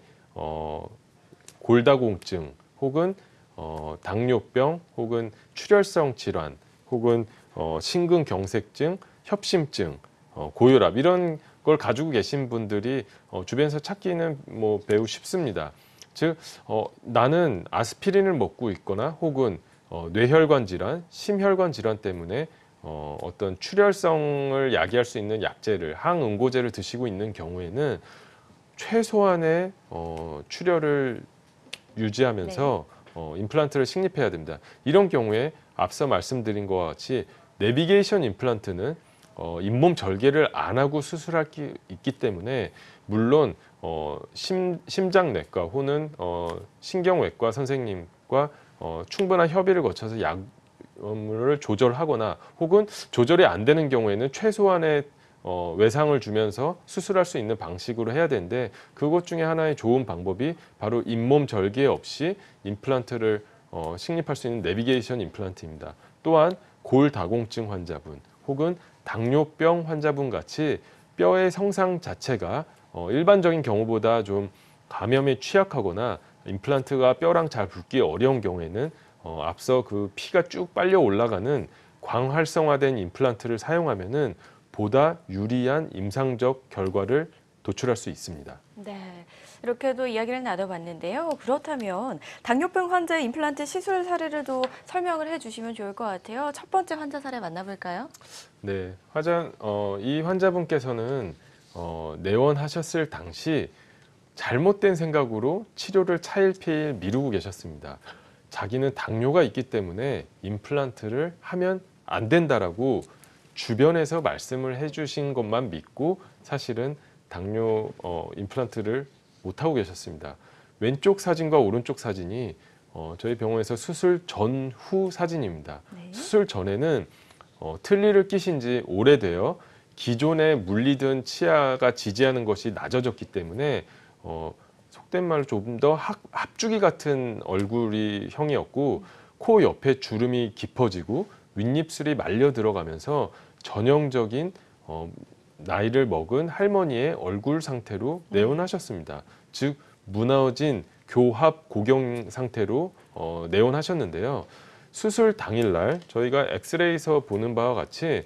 골다공증 혹은 당뇨병 혹은 출혈성 질환 혹은 심근경색증, 협심증, 고혈압 이런 걸 가지고 계신 분들이 주변에서 찾기는 뭐 매우 쉽습니다. 즉 나는 아스피린을 먹고 있거나 혹은 뇌혈관 질환, 심혈관 질환 때문에 어떤 출혈성을 야기할 수 있는 약제를 항응고제를 드시고 있는 경우에는 최소한의 출혈을 유지하면서 임플란트를 식립해야 됩니다. 이런 경우에 앞서 말씀드린 것과 같이 내비게이션 임플란트는 잇몸 절개를 안 하고 수술할 게 있기 때문에 물론 심장내과 혹은 신경외과 선생님과 충분한 협의를 거쳐서 약물을 조절하거나 혹은 조절이 안 되는 경우에는 최소한의 외상을 주면서 수술할 수 있는 방식으로 해야 되는데 그것 중에 하나의 좋은 방법이 바로 잇몸 절개 없이 임플란트를 식립할 수 있는 내비게이션 임플란트입니다. 또한 골다공증 환자분 혹은 당뇨병 환자분 같이 뼈의 성상 자체가 일반적인 경우보다 좀 감염에 취약하거나 임플란트가 뼈랑 잘 붙기 어려운 경우에는 앞서 그 피가 쭉 빨려 올라가는 광활성화된 임플란트를 사용하면은 보다 유리한 임상적 결과를 도출할 수 있습니다. 네, 이렇게도 이야기를 나눠봤는데요. 그렇다면 당뇨병 환자의 임플란트 시술 사례를 또 설명을 해주시면 좋을 것 같아요. 첫 번째 환자 사례 만나볼까요? 네, 이 환자분께서는 내원하셨을 당시 잘못된 생각으로 치료를 차일피일 미루고 계셨습니다. 자기는 당뇨가 있기 때문에 임플란트를 하면 안 된다라고 주변에서 말씀을 해주신 것만 믿고 사실은 당뇨 임플란트를 못하고 계셨습니다. 왼쪽 사진과 오른쪽 사진이 저희 병원에서 수술 전후 사진입니다. 네. 수술 전에는 틀니를 끼신 지 오래되어 기존에 물리던 치아가 지지하는 것이 낮아졌기 때문에 속된 말로 조금 더 합주기 같은 얼굴이 형이었고 코 옆에 주름이 깊어지고 윗입술이 말려 들어가면서 전형적인 나이를 먹은 할머니의 얼굴 상태로 내원하셨습니다. 즉 무너진 교합 고경 상태로 내원하셨는데요. 수술 당일날 저희가 엑스레이에서 보는 바와 같이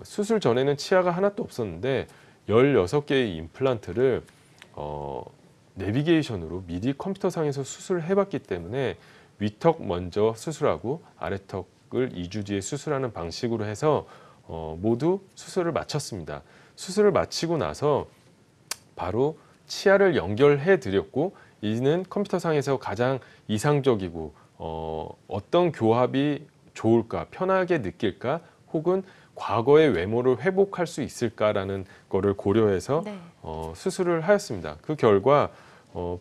수술 전에는 치아가 하나도 없었는데 16개의 임플란트를 내비게이션으로 미리 컴퓨터상에서 수술을 해봤기 때문에 위턱 먼저 수술하고 아래턱을 2주 뒤에 수술하는 방식으로 해서 모두 수술을 마쳤습니다. 수술을 마치고 나서 바로 치아를 연결해 드렸고 이는 컴퓨터상에서 가장 이상적이고 어떤 교합이 좋을까, 편하게 느낄까, 혹은 과거의 외모를 회복할 수 있을까라는 거를 고려해서 네. 수술을 하였습니다. 그 결과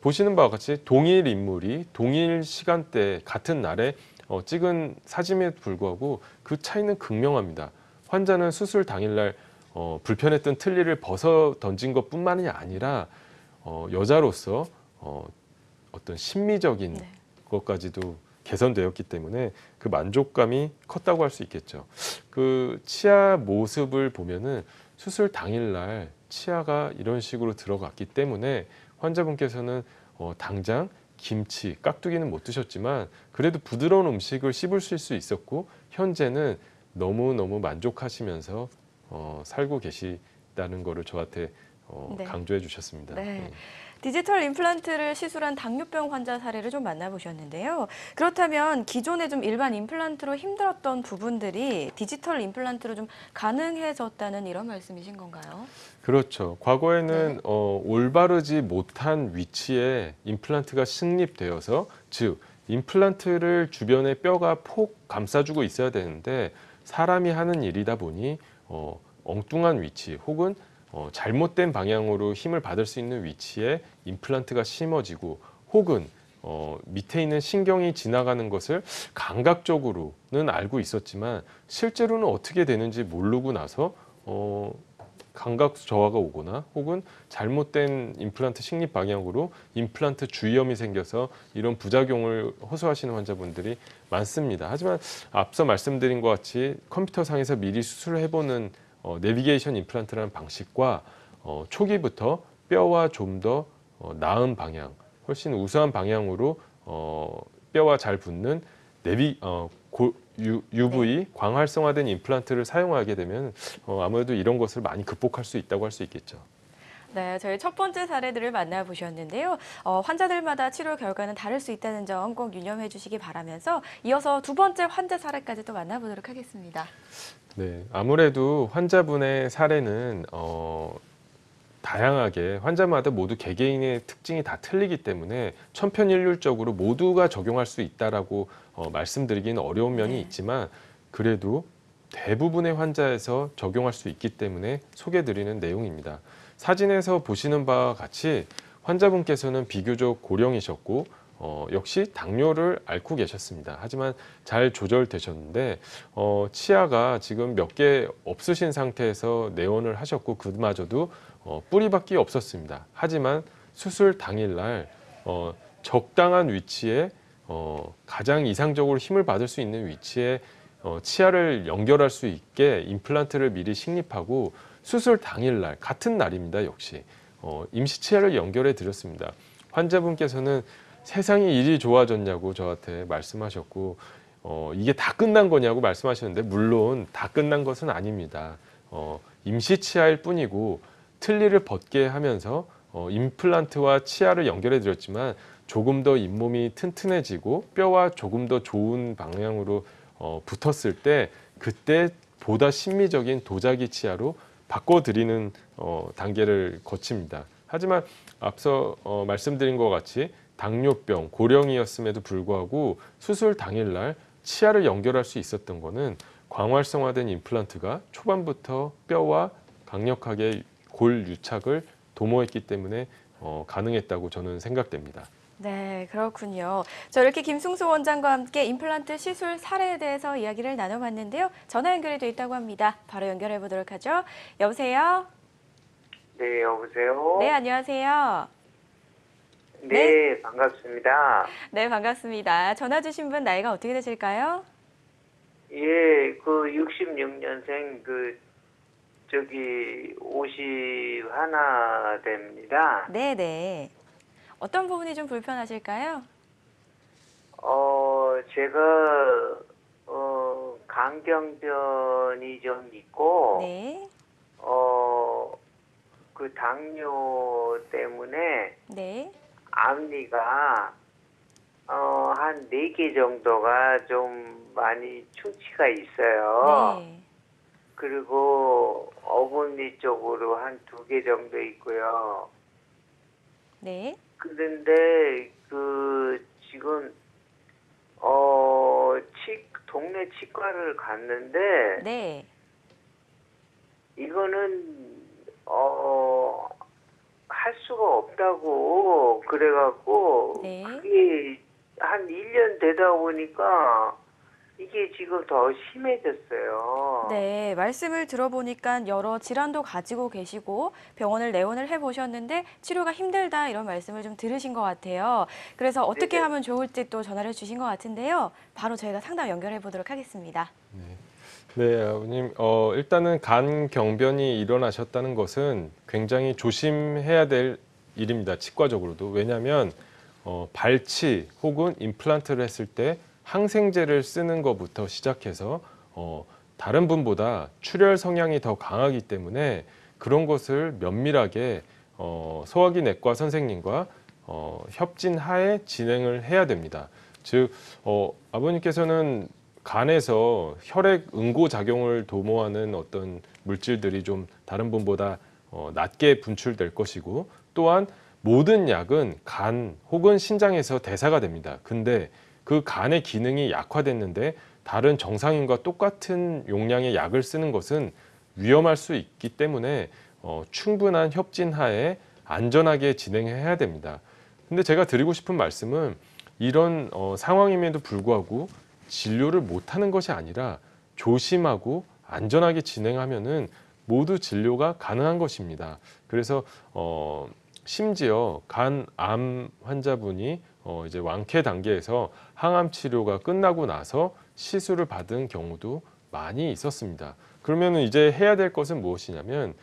보시는 바와 같이 동일 인물이 동일 시간대 같은 날에 찍은 사진에도 불구하고 그 차이는 극명합니다. 환자는 수술 당일날 불편했던 틀니를 벗어 던진 것뿐만이 아니라 여자로서 어떤 심미적인 네. 것까지도 개선되었기 때문에 그 만족감이 컸다고 할 수 있겠죠. 그 치아 모습을 보면은 수술 당일날 치아가 이런 식으로 들어갔기 때문에 환자분께서는 당장 김치, 깍두기는 못 드셨지만 그래도 부드러운 음식을 씹으실 수 있었고 현재는 너무너무 만족하시면서 살고 계시다는 거를 저한테 네. 강조해 주셨습니다. 네. 디지털 임플란트를 시술한 당뇨병 환자 사례를 좀 만나보셨는데요. 그렇다면 기존에 좀 일반 임플란트로 힘들었던 부분들이 디지털 임플란트로 좀 가능해졌다는 이런 말씀이신 건가요? 그렇죠. 과거에는 올바르지 못한 위치에 임플란트가 식립되어서 즉 임플란트를 주변에 뼈가 폭 감싸주고 있어야 되는데 사람이 하는 일이다 보니 엉뚱한 위치 혹은 잘못된 방향으로 힘을 받을 수 있는 위치에 임플란트가 심어지고 혹은 밑에 있는 신경이 지나가는 것을 감각적으로는 알고 있었지만 실제로는 어떻게 되는지 모르고 나서 감각 저하가 오거나 혹은 잘못된 임플란트 식립 방향으로 임플란트 주위염이 생겨서 이런 부작용을 호소하시는 환자분들이 많습니다. 하지만 앞서 말씀드린 것 같이 컴퓨터상에서 미리 수술을 해보는 내비게이션 임플란트라는 방식과 초기부터 뼈와 좀 더 나은 방향, 훨씬 우수한 방향으로 뼈와 잘 붙는 UV 광활성화된 임플란트를 사용하게 되면 아무래도 이런 것을 많이 극복할 수 있다고 할 수 있겠죠. 네, 저희 첫 번째 사례들을 만나보셨는데요. 환자들마다 치료 결과는 다를 수 있다는 점 꼭 유념해 주시기 바라면서 이어서 두 번째 환자 사례까지 또 만나보도록 하겠습니다. 네, 아무래도 환자분의 사례는 다양하게 환자마다 모두 개개인의 특징이 다 틀리기 때문에 천편일률적으로 모두가 적용할 수 있다라고 말씀드리기는 어려운 면이 네. 있지만 그래도 대부분의 환자에서 적용할 수 있기 때문에 소개드리는 내용입니다. 사진에서 보시는 바와 같이 환자분께서는 비교적 고령이셨고 역시 당뇨를 앓고 계셨습니다. 하지만 잘 조절되셨는데 치아가 지금 몇 개 없으신 상태에서 내원을 하셨고 그마저도 뿌리밖에 없었습니다. 하지만 수술 당일날 적당한 위치에 가장 이상적으로 힘을 받을 수 있는 위치에 치아를 연결할 수 있게 임플란트를 미리 식립하고 수술 당일날 같은 날입니다. 역시 임시 치아를 연결해 드렸습니다. 환자분께서는 세상이 일이 좋아졌냐고 저한테 말씀하셨고 이게 다 끝난 거냐고 말씀하셨는데 물론 다 끝난 것은 아닙니다. 임시 치아일 뿐이고 틀니를 벗게 하면서 임플란트와 치아를 연결해 드렸지만 조금 더 잇몸이 튼튼해지고 뼈와 조금 더 좋은 방향으로 붙었을 때 그때 보다 심미적인 도자기 치아로 바꿔드리는 단계를 거칩니다. 하지만 앞서 말씀드린 것 같이 당뇨병, 고령이었음에도 불구하고 수술 당일날 치아를 연결할 수 있었던 것은 광활성화된 임플란트가 초반부터 뼈와 강력하게 골 유착을 도모했기 때문에 가능했다고 저는 생각됩니다. 네, 그렇군요. 저 이렇게 김승수 원장과 함께 임플란트 시술 사례에 대해서 이야기를 나눠봤는데요. 전화 연결이 돼 있다고 합니다. 바로 연결해 보도록 하죠. 여보세요? 네, 여보세요? 네, 안녕하세요. 네, 반갑습니다. 네, 반갑습니다. 전화 주신 분 나이가 어떻게 되실까요? 예, 그 66년생 저기 51 됩니다. 네. 어떤 부분이 좀 불편하실까요? 제가 간경변이 좀 있고 네. 그 당뇨 때문에 네. 앞니가 한 4개 정도가 좀 많이 충치가 있어요. 네. 그리고 어금니 쪽으로 한 2개 정도 있고요. 네. 그런데 지금 동네 치과를 갔는데 네. 이거는 할 수가 없다고 그래갖고 네. 그게 한 1년 되다 보니까 이게 지금 더 심해졌어요. 네, 말씀을 들어보니까 여러 질환도 가지고 계시고 병원을 내원을 해보셨는데 치료가 힘들다 이런 말씀을 좀 들으신 것 같아요. 그래서 어떻게 네네. 하면 좋을지 또 전화를 주신 것 같은데요. 바로 저희가 상담 연결해 보도록 하겠습니다. 네, 아버님. 일단은 간 경변이 일어나셨다는 것은 굉장히 조심해야 될 일입니다. 치과적으로도. 왜냐하면 발치 혹은 임플란트를 했을 때 항생제를 쓰는 것부터 시작해서 다른 분보다 출혈 성향이 더 강하기 때문에 그런 것을 면밀하게 소화기 내과 선생님과 협진 하에 진행을 해야 됩니다. 즉 아버님께서는 간에서 혈액 응고 작용을 도모하는 어떤 물질들이 좀 다른 분보다 낮게 분출될 것이고 또한 모든 약은 간 혹은 신장에서 대사가 됩니다. 근데 그 간의 기능이 약화됐는데 다른 정상인과 똑같은 용량의 약을 쓰는 것은 위험할 수 있기 때문에 충분한 협진하에 안전하게 진행해야 됩니다. 근데 제가 드리고 싶은 말씀은 이런 상황임에도 불구하고 진료를 못하는 것이 아니라 조심하고 안전하게 진행하면은 모두 진료가 가능한 것입니다. 그래서 심지어 간암 환자분이 이제 완쾌 단계에서 항암 치료가 끝나고 나서 시술을 받은 경우도 많이 있었습니다. 그러면 이제 해야 될 것은 무엇이냐면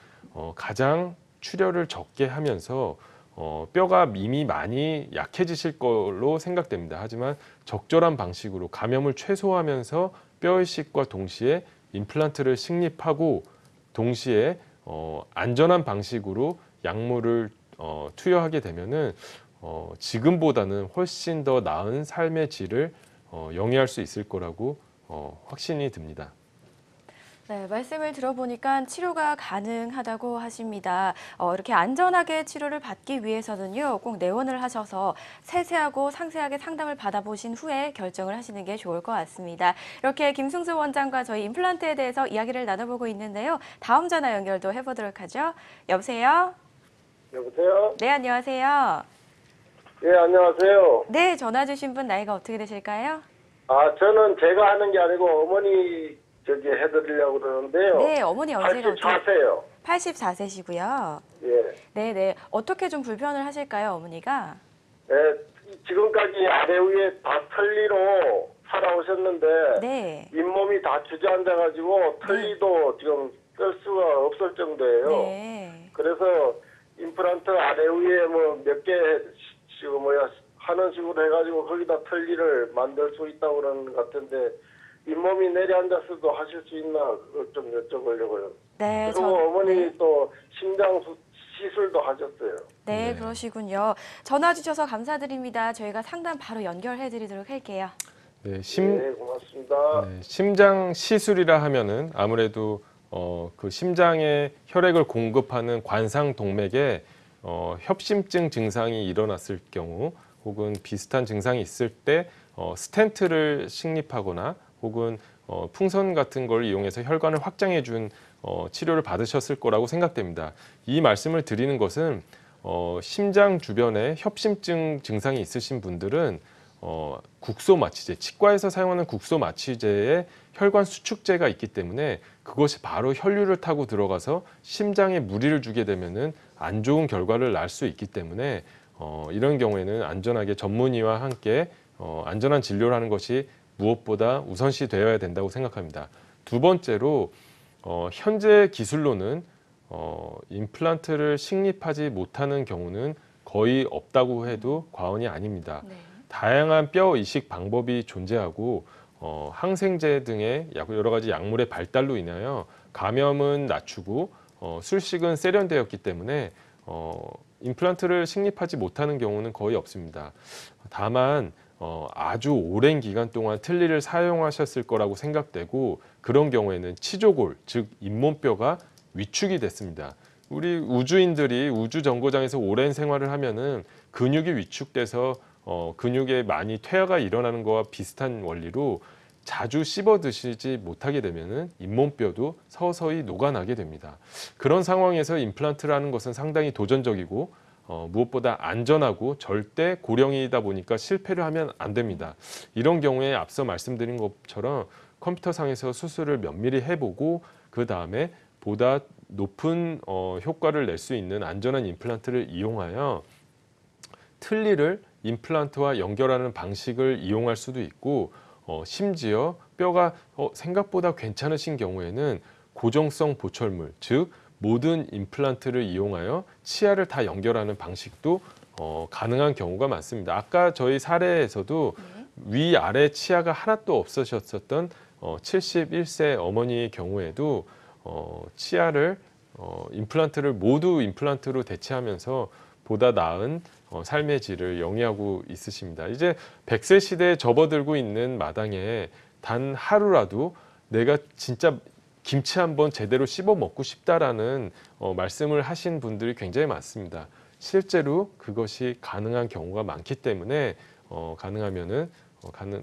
가장 출혈을 적게 하면서 뼈가 이미 많이 약해지실 걸로 생각됩니다. 하지만 적절한 방식으로 감염을 최소화하면서 뼈 이식과 동시에 임플란트를 식립하고 동시에 안전한 방식으로 약물을 투여하게 되면은 지금보다는 훨씬 더 나은 삶의 질을 영위할 수 있을 거라고 확신이 듭니다. 네, 말씀을 들어보니까 치료가 가능하다고 하십니다. 이렇게 안전하게 치료를 받기 위해서는요, 꼭 내원을 하셔서 세세하고 상세하게 상담을 받아보신 후에 결정을 하시는 게 좋을 것 같습니다. 이렇게 김승수 원장과 저희 임플란트에 대해서 이야기를 나눠보고 있는데요. 다음 전화 연결도 해보도록 하죠. 여보세요? 여보세요? 네, 안녕하세요. 예, 안녕하세요. 네, 전화 주신 분 나이가 어떻게 되실까요? 저는 제가 하는 게 아니고 어머니 해드리려고 그러는데요. 네, 어머니 연세가 어떻게? 84세요. 84세시고요. 예. 네네. 어떻게 좀 불편을 하실까요, 어머니가? 예, 지금까지 아래 위에 다 털리로 살아오셨는데 네. 잇몸이 다 주저앉아가지고 털리도 지금 쓸 수가 없을 정도예요. 네. 그래서 임플란트 아래 위에 뭐 몇 개 지금 하는 식으로 해가지고 거기다 털리를 만들 수 있다고 그러는 것 같은데 잇몸이 내려앉았어도 하실 수 있나 그걸 좀 여쭤보려고요. 네. 그리고 어머니 또 심장 시술도 하셨어요. 네, 그러시군요. 전화 주셔서 감사드립니다. 저희가 상담 바로 연결해 드리도록 할게요. 네, 네, 고맙습니다. 심장 시술이라 하면은 아무래도 그 심장에 혈액을 공급하는 관상 동맥에 협심증 증상이 일어났을 경우 혹은 비슷한 증상이 있을 때 스텐트를 식립하거나 혹은 풍선 같은 걸 이용해서 혈관을 확장해 준 치료를 받으셨을 거라고 생각됩니다. 이 말씀을 드리는 것은 심장 주변에 협심증 증상이 있으신 분들은 국소 마취제, 치과에서 사용하는 국소 마취제에 혈관 수축제가 있기 때문에 그것이 바로 혈류를 타고 들어가서 심장에 무리를 주게 되면은 안 좋은 결과를 낳을 수 있기 때문에 이런 경우에는 안전하게 전문의와 함께 안전한 진료를 하는 것이 무엇보다 우선시 되어야 된다고 생각합니다. 두 번째로 현재 기술로는 임플란트를 식립하지 못하는 경우는 거의 없다고 해도 과언이 아닙니다. 네. 다양한 뼈 이식 방법이 존재하고 항생제 등의 여러 가지 약물의 발달로 인하여 감염은 낮추고 술식은 세련되었기 때문에 임플란트를 식립하지 못하는 경우는 거의 없습니다. 다만 아주 오랜 기간 동안 틀니를 사용하셨을 거라고 생각되고 그런 경우에는 치조골, 즉 잇몸뼈가 위축이 됐습니다. 우리 우주인들이 우주 정거장에서 오랜 생활을 하면은 근육이 위축돼서 근육에 많이 퇴화가 일어나는 것과 비슷한 원리로 자주 씹어 드시지 못하게 되면은 잇몸뼈도 서서히 녹아나게 됩니다. 그런 상황에서 임플란트를 하는 것은 상당히 도전적이고 무엇보다 안전하고 절대 고령이다 보니까 실패를 하면 안 됩니다. 이런 경우에 앞서 말씀드린 것처럼 컴퓨터상에서 수술을 면밀히 해보고 그 다음에 보다 높은 효과를 낼 수 있는 안전한 임플란트를 이용하여 틀니를 임플란트와 연결하는 방식을 이용할 수도 있고 심지어 뼈가 생각보다 괜찮으신 경우에는 고정성 보철물, 즉 모든 임플란트를 이용하여 치아를 다 연결하는 방식도 가능한 경우가 많습니다. 아까 저희 사례에서도 위아래 치아가 하나도 없으셨었던 71세 어머니의 경우에도 치아를 임플란트를 모두 임플란트로 대체하면서 보다 나은 삶의 질을 영위하고 있으십니다. 이제 100세 시대에 접어들고 있는 마당에 단 하루라도 내가 진짜 김치 한번 제대로 씹어 먹고 싶다라는 말씀을 하신 분들이 굉장히 많습니다. 실제로 그것이 가능한 경우가 많기 때문에 가능하면은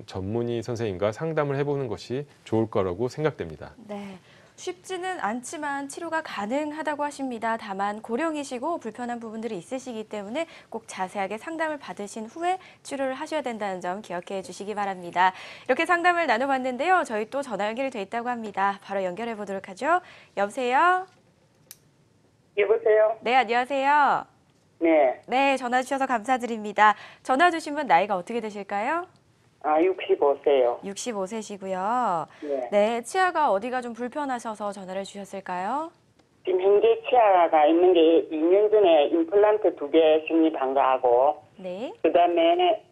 전문의 선생님과 상담을 해보는 것이 좋을 거라고 생각됩니다. 네. 쉽지는 않지만 치료가 가능하다고 하십니다. 다만 고령이시고 불편한 부분들이 있으시기 때문에 꼭 자세하게 상담을 받으신 후에 치료를 하셔야 된다는 점 기억해 주시기 바랍니다. 이렇게 상담을 나눠봤는데요. 저희 또 전화 연결이 돼 있다고 합니다. 바로 연결해 보도록 하죠. 여보세요? 여보세요? 네, 안녕하세요. 네. 네, 전화 주셔서 감사드립니다. 전화 주신 분 나이가 어떻게 되실까요? 65세요. 65세시고요. 네. 네, 치아가 어디가 좀 불편하셔서 전화를 주셨을까요? 지금 현재 치아가 있는 게 2년 전에 임플란트 2개 식립한 거 하고, 네. 그 다음에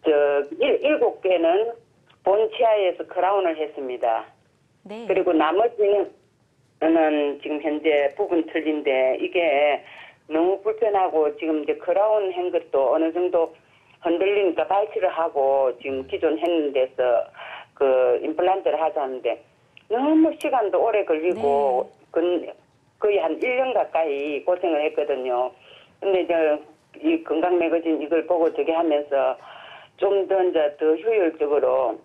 7개는 본 치아에서 크라운을 했습니다. 네. 그리고 나머지는 지금 현재 부분 틀린데 이게 너무 불편하고 지금 이제 크라운 한 것도 어느 정도 흔들리니까 발치를 하고 지금 기존 했는 데서 그 임플란트를 하자는데 너무 시간도 오래 걸리고 거의 한 1년 가까이 고생을 했거든요. 근데 이제 이 건강 매거진 이걸 보고 저기 하면서 좀 더 이제 더 효율적으로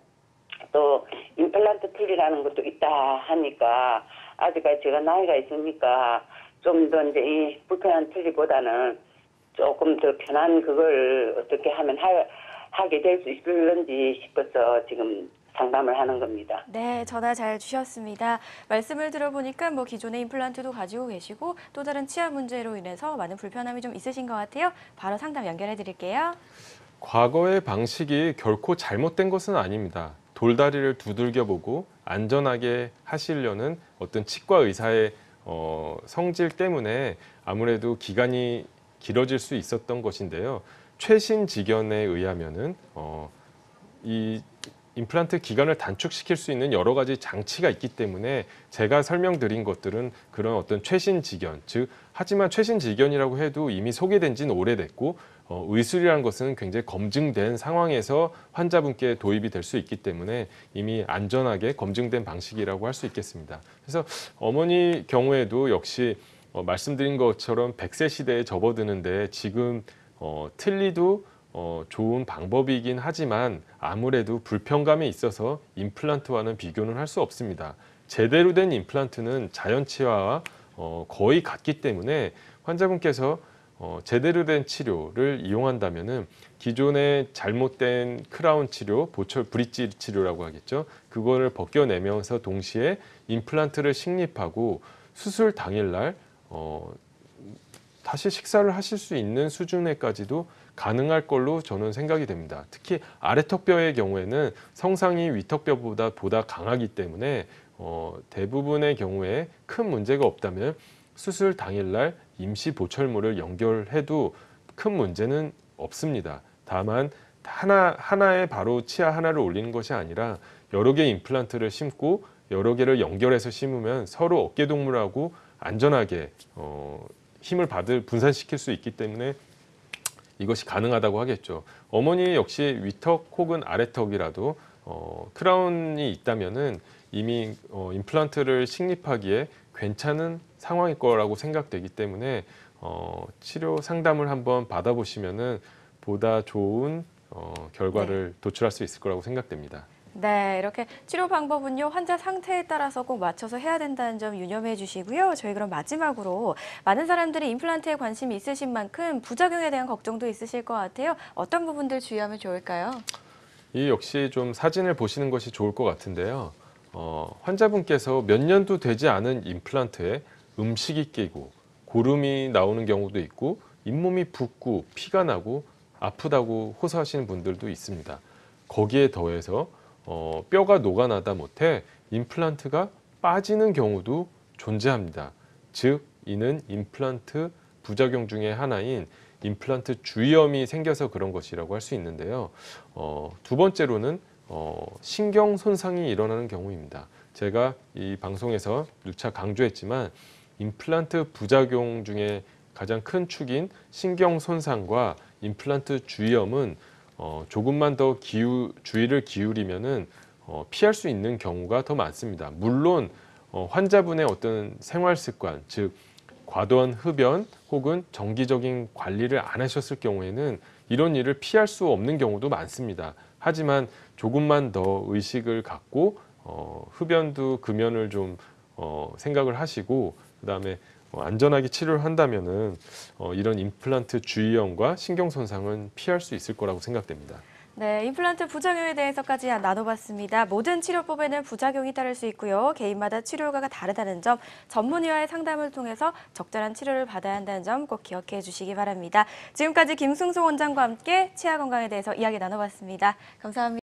또 임플란트 틀리라는 것도 있다 하니까 아직까지 제가 나이가 있으니까 좀 더 이제 이 불편한 틀리보다는 조금 더 편한 그걸 어떻게 하면 하게 될 수 있을런지 싶어서 지금 상담을 하는 겁니다. 네, 전화 잘 주셨습니다. 말씀을 들어보니까 뭐 기존의 임플란트도 가지고 계시고 또 다른 치아 문제로 인해서 많은 불편함이 좀 있으신 것 같아요. 바로 상담 연결해 드릴게요. 과거의 방식이 결코 잘못된 것은 아닙니다. 돌다리를 두들겨보고 안전하게 하시려는 어떤 치과 의사의 성질 때문에 아무래도 기간이 길어질 수 있었던 것인데요. 최신 지견에 의하면은 이 임플란트 기간을 단축시킬 수 있는 여러 가지 장치가 있기 때문에 제가 설명드린 것들은 그런 어떤 최신 지견, 즉 하지만 최신 지견이라고 해도 이미 소개된 지는 오래됐고 의술이라는 것은 굉장히 검증된 상황에서 환자분께 도입이 될 수 있기 때문에 이미 안전하게 검증된 방식이라고 할 수 있겠습니다. 그래서 어머니 경우에도 역시 말씀드린 것처럼 100세 시대에 접어드는데 지금 틀리도 좋은 방법이긴 하지만 아무래도 불편감에 있어서 임플란트와는 비교는 할 수 없습니다. 제대로 된 임플란트는 자연치아와 거의 같기 때문에 환자분께서 제대로 된 치료를 이용한다면은 기존의 잘못된 크라운 치료, 보철 브릿지 치료라고 하겠죠. 그거를 벗겨내면서 동시에 임플란트를 식립하고 수술 당일날 다시 식사를 하실 수 있는 수준에까지도 가능할 걸로 저는 생각이 됩니다. 특히 아래턱뼈의 경우에는 성상이 위턱뼈보다 강하기 때문에 대부분의 경우에 큰 문제가 없다면 수술 당일날 임시 보철물을 연결해도 큰 문제는 없습니다. 다만 하나에 바로 치아 하나를 올리는 것이 아니라 여러 개의 임플란트를 심고 여러 개를 연결해서 심으면 서로 어깨동무하고 안전하게 힘을 분산시킬 수 있기 때문에 이것이 가능하다고 하겠죠. 어머니 역시 위턱 혹은 아래턱이라도 크라운이 있다면은 이미 임플란트를 식립하기에 괜찮은 상황일 거라고 생각되기 때문에 치료 상담을 한번 받아보시면은 보다 좋은 결과를 도출할 수 있을 거라고 생각됩니다. 네, 이렇게 치료 방법은요, 환자 상태에 따라서 꼭 맞춰서 해야 된다는 점 유념해 주시고요. 저희 그럼 마지막으로 많은 사람들이 임플란트에 관심이 있으신 만큼 부작용에 대한 걱정도 있으실 것 같아요. 어떤 부분들 주의하면 좋을까요? 이 역시 좀 사진을 보시는 것이 좋을 것 같은데요. 환자분께서 몇 년도 되지 않은 임플란트에 음식이 끼고 고름이 나오는 경우도 있고 잇몸이 붓고 피가 나고 아프다고 호소하시는 분들도 있습니다. 거기에 더해서 뼈가 녹아나다 못해 임플란트가 빠지는 경우도 존재합니다. 즉 이는 임플란트 부작용 중에 하나인 임플란트 주위염이 생겨서 그런 것이라고 할 수 있는데요. 두 번째로는 신경 손상이 일어나는 경우입니다. 제가 이 방송에서 누차 강조했지만 임플란트 부작용 중에 가장 큰 축인 신경 손상과 임플란트 주위염은 조금만 더 주의를 기울이면은 피할 수 있는 경우가 더 많습니다. 물론 환자분의 어떤 생활 습관, 즉 과도한 흡연 혹은 정기적인 관리를 안 하셨을 경우에는 이런 일을 피할 수 없는 경우도 많습니다. 하지만 조금만 더 의식을 갖고 흡연도 금연을 좀 생각을 하시고 그다음에 안전하게 치료를 한다면은 이런 임플란트 주의염과 신경 손상은 피할 수 있을 거라고 생각됩니다. 네, 임플란트 부작용에 대해서까지 나눠봤습니다. 모든 치료법에는 부작용이 따를 수 있고요. 개인마다 치료 효과가 다르다는 점, 전문의와의 상담을 통해서 적절한 치료를 받아야 한다는 점 꼭 기억해 주시기 바랍니다. 지금까지 김승소 원장과 함께 치아 건강에 대해서 이야기 나눠봤습니다. 감사합니다.